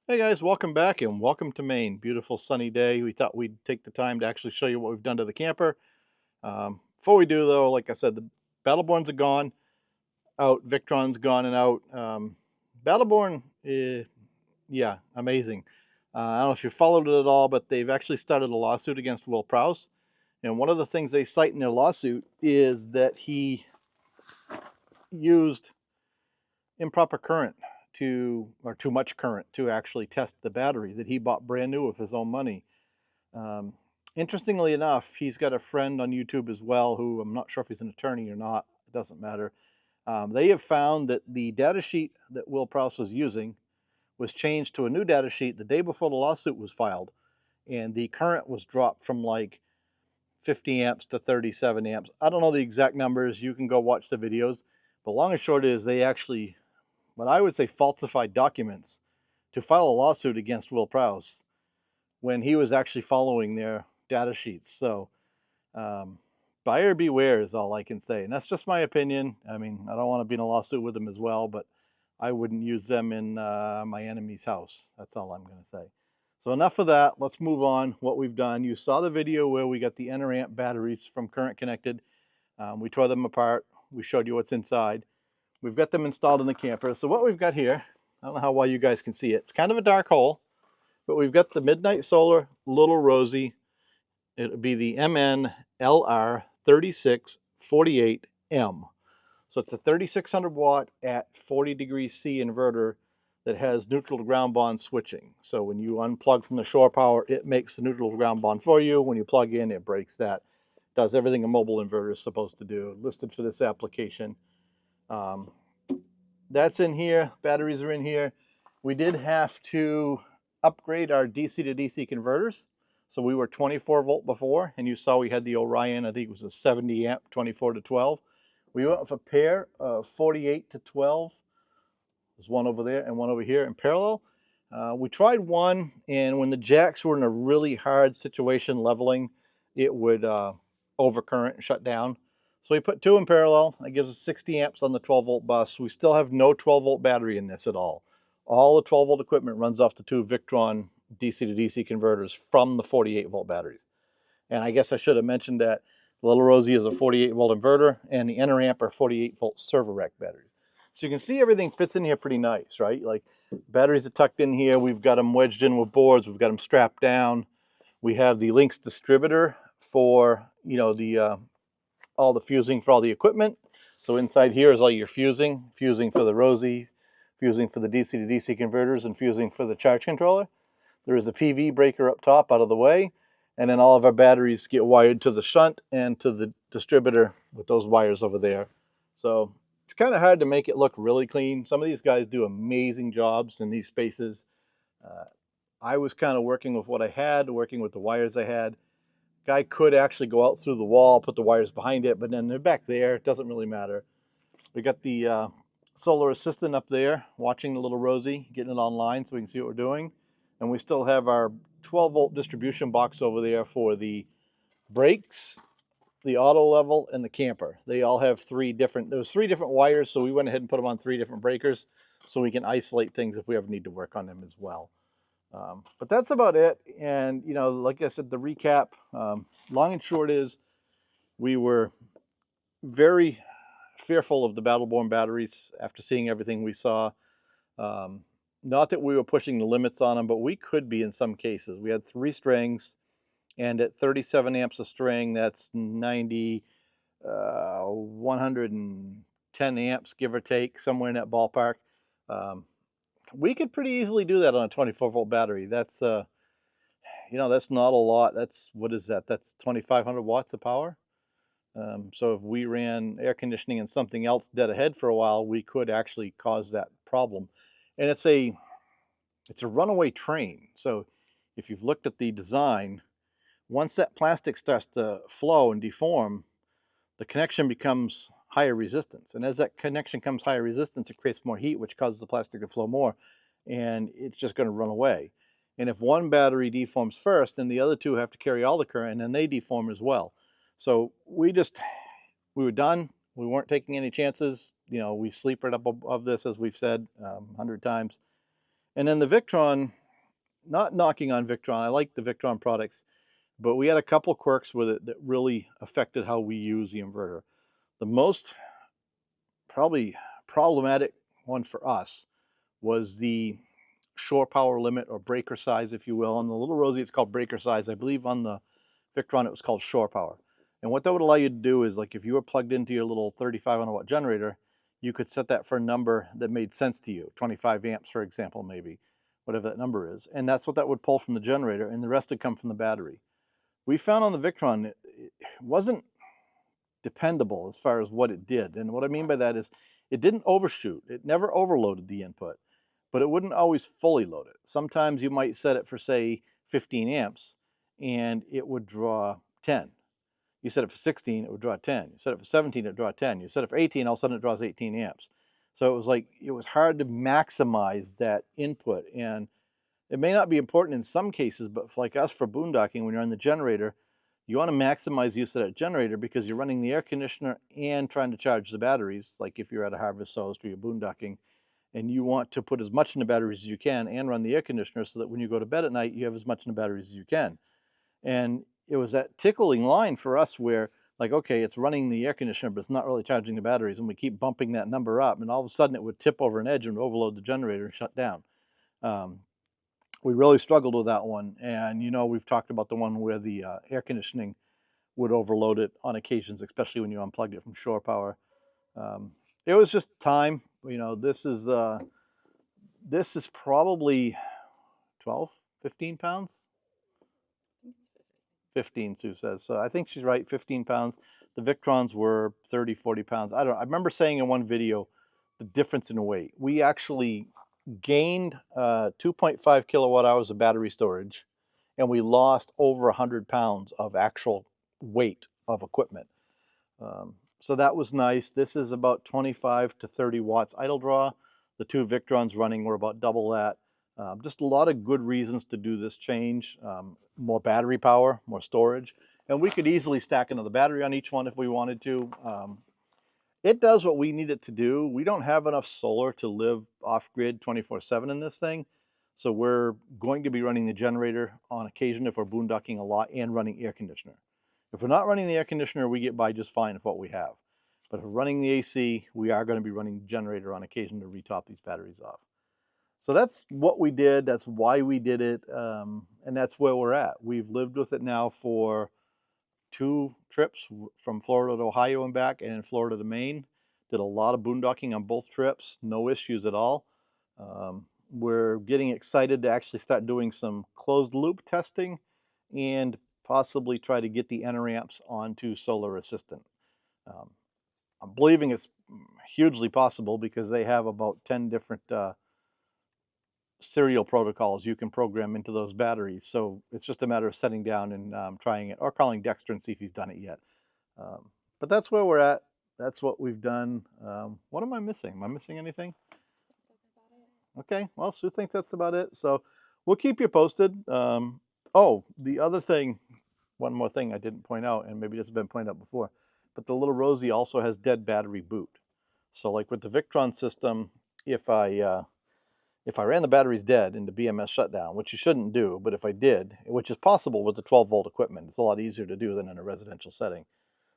Hey guys, welcome back and welcome to Maine. Beautiful sunny day. We thought we'd take the time to actually show you what we've done to the camper. Before we do though, like I said, the Battleborns are gone out, Victron's gone and out. Battleborn, yeah, amazing. I don't know if you followed it at all, but they've actually started a lawsuit against Will Prowse. And one of the things they cite in their lawsuit is that he used improper current or too much current to actually test the battery that he bought brand new with his own money. Um, Interestingly enough, he's got a friend on YouTube as well who I'm not sure if he's an attorney or not. It doesn't matter. They have found that the data sheet that Will Prowse was using was changed to a new data sheet the day before the lawsuit was filed, and the current was dropped from like 50 amps to 37 amps. I don't know the exact numbers. You can go watch the videos. But long and short is they actually, what I would say, falsified documents to file a lawsuit against Will Prowse when he was actually following their data sheets. So um, buyer beware is all I can say. And that's just my opinion. I mean, I don't want to be in a lawsuit with them as well, but I wouldn't use them in my enemy's house. That's all I'm going to say. So enough of that. Let's move on. What we've done. You saw the video where we got the Eneramp batteries from Current Connected. We tore them apart. We showed you what's inside. We've got them installed in the camper. So what we've got here, I don't know how well you guys can see it. It's kind of a dark hole. But we've got the Midnite Solar Little Rosie. It would be the MNLR3648M. So it's a 3600 watt at 40 degrees C inverter that has neutral to ground bond switching. So when you unplug from the shore power, it makes the neutral to ground bond for you. When you plug in, it breaks that. Does everything a mobile inverter is supposed to do. Listed for this application. That's in here. Batteries are in here. We did have to upgrade our DC to DC converters. So we were 24 volt before, and you saw we had the Orion, I think it was a 70 amp, 24 to 12. We went with a pair of 48 to 12. There's one over there and one over here in parallel. We tried one, and when the jacks were in a really hard situation leveling, it would overcurrent and shut down. So we put two in parallel. That gives us 60 amps on the 12 volt bus. We still have no 12 volt battery in this at all. All the 12 volt equipment runs off the two Victron DC to DC converters from the 48 volt batteries. And I guess I should have mentioned that Little Rosie is a 48 volt inverter and the Eneramp are 48 volt server rack batteries. So you can see everything fits in here pretty nice, right? Like batteries are tucked in here. We've got them wedged in with boards. We've got them strapped down. We have the Lynx distributor for, the all the fusing for all the equipment. So inside here is all your fusing for the Rosie, fusing for the DC to DC converters, and fusing for the charge controller. There is a PV breaker up top out of the way, and then all of our batteries get wired to the shunt and to the distributor with those wires over there. So it's kind of hard to make it look really clean. Some of these guys do amazing jobs in these spaces. I was kind of working with what I had, working with the wires I had. Guy could actually go out through the wall, put the wires behind it, but then they're back there. It doesn't really matter. We got the solar assistant up there watching the little Rosie, getting it online so we can see what we're doing. And we still have our 12 volt distribution box over there for the brakes, the auto level, and the camper. They all have there's three different wires, so we went ahead and put them on three different breakers so we can isolate things if we ever need to work on them as well. But that's about it. And, like I said, the recap, long and short is we were very fearful of the Battleborn batteries after seeing everything we saw. Not that we were pushing the limits on them, but we could be in some cases. We had three strings, and at 37 amps a string, that's 110 amps, give or take, somewhere in that ballpark. We could pretty easily do that on a 24 volt battery. That's that's not a lot. What is that? That's 2,500 watts of power. So if we ran air conditioning and something else dead ahead for a while, we could actually cause that problem. And it's a runaway train. So if you've looked at the design, once that plastic starts to flow and deform, the connection becomes higher resistance. And as that connection becomes higher resistance, it creates more heat, which causes the plastic to flow more. And it's just going to run away. And if one battery deforms first, then the other two have to carry all the current, and then they deform as well. So we were done. We weren't taking any chances. We sleep right up above this, as we've said 100 times. And then the Victron, not knocking on Victron, I like the Victron products, but we had a couple quirks with it that really affected how we use the inverter. The most probably problematic one for us was the shore power limit, or breaker size, if you will. On the little Rosie, it's called breaker size. I believe on the Victron, it was called shore power. And what that would allow you to do is, like, if you were plugged into your little 3,500 watt generator, you could set that for a number that made sense to you, 25 amps, for example, maybe, whatever that number is. And that's what that would pull from the generator, and the rest would come from the battery. We found on the Victron, it wasn't dependable as far as what it did. And what I mean by that is it didn't overshoot. It never overloaded the input, but it wouldn't always fully load it. Sometimes you might set it for, say, 15 amps, and it would draw 10. You set it for 16, it would draw 10. You set it for 17, it would draw 10. You set it for 18, all of a sudden it draws 18 amps. So it was like, it was hard to maximize that input. And it may not be important in some cases, but for like us, for boondocking, when you're on the generator, you want to maximize use of that generator because you're running the air conditioner and trying to charge the batteries, like if you're at a harvest host or you're boondocking, and you want to put as much in the batteries as you can and run the air conditioner so that when you go to bed at night, you have as much in the batteries as you can. And it was that tickling line for us where, like, okay, it's running the air conditioner, but it's not really charging the batteries, and we keep bumping that number up, and all of a sudden it would tip over an edge and overload the generator and shut down. We really struggled with that one. And, you know, we've talked about the one where the air conditioning would overload it on occasions, especially when you unplugged it from shore power. It was just time. You know, this is probably 12, 15 pounds. 15, Sue says. So I think she's right, 15 pounds. The Victrons were 30, 40 pounds. I don't know. I remember saying in one video the difference in weight. We actually gained 2.5 kilowatt hours of battery storage, and we lost over 100 pounds of actual weight of equipment. So that was nice. This is about 25 to 30 watts idle draw. The two Victrons running were about double that. Just a lot of good reasons to do this change. More battery power, more storage, and we could easily stack another battery on each one if we wanted to. It does what we need it to do. We don't have enough solar to live off-grid 24/7 in this thing. So we're going to be running the generator on occasion if we're boondocking a lot, and running air conditioner. If we're not running the air conditioner, we get by just fine with what we have. But if we're running the AC, we are going to be running the generator on occasion to retop these batteries off. So that's what we did. That's why we did it. And that's where we're at. We've lived with it now for 2 trips from Florida to Ohio and back, and in Florida to Maine. Did a lot of boondocking on both trips, no issues at all. We're getting excited to actually start doing some closed loop testing and possibly try to get the Eneramps onto Solar Assistant. I'm believing it's hugely possible because they have about 10 different serial protocols you can program into those batteries. So it's just a matter of sitting down and trying it, or calling Dexter and see if he's done it yet. But that's where we're at. That's what we've done. What am I missing? Am I missing anything? Okay, well, Sue thinks that's about it. So we'll keep you posted. Oh, the other thing, one more thing I didn't point out, and maybe this has been pointed out before, but the little Rosie also has dead battery boot. So like with the Victron system, if I ran the batteries dead into BMS shutdown, which you shouldn't do, but if I did, which is possible with the 12-volt equipment, it's a lot easier to do than in a residential setting.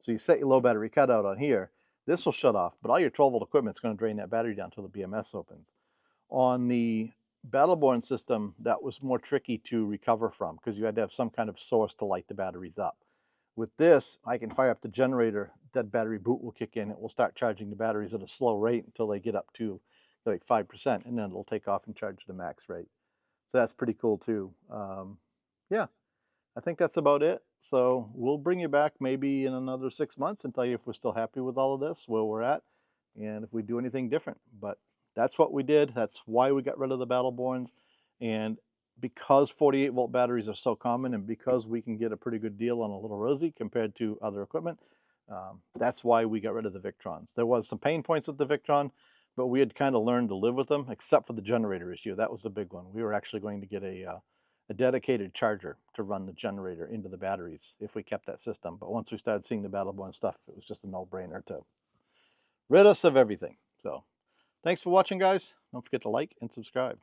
So you set your low battery cutout on here, this will shut off, but all your 12-volt equipment is going to drain that battery down until the BMS opens. On the Battleborn system, that was more tricky to recover from because you had to have some kind of source to light the batteries up. With this, I can fire up the generator, dead battery boot will kick in, it will start charging the batteries at a slow rate until they get up to like 5%, and then it'll take off and charge to max rate. So that's pretty cool too. Yeah, I think that's about it. So we'll bring you back maybe in another 6 months and tell you if we're still happy with all of this, where we're at, and if we do anything different. But that's what we did. That's why we got rid of the Battleborns. And because 48-volt batteries are so common, and because we can get a pretty good deal on a little Rosie compared to other equipment, that's why we got rid of the Victrons. There was some pain points with the Victron, but we had kind of learned to live with them, except for the generator issue. That was a big one. We were actually going to get a dedicated charger to run the generator into the batteries if we kept that system. But once we started seeing the Battleborn stuff, it was just a no-brainer to rid us of everything. So thanks for watching, guys. Don't forget to like and subscribe.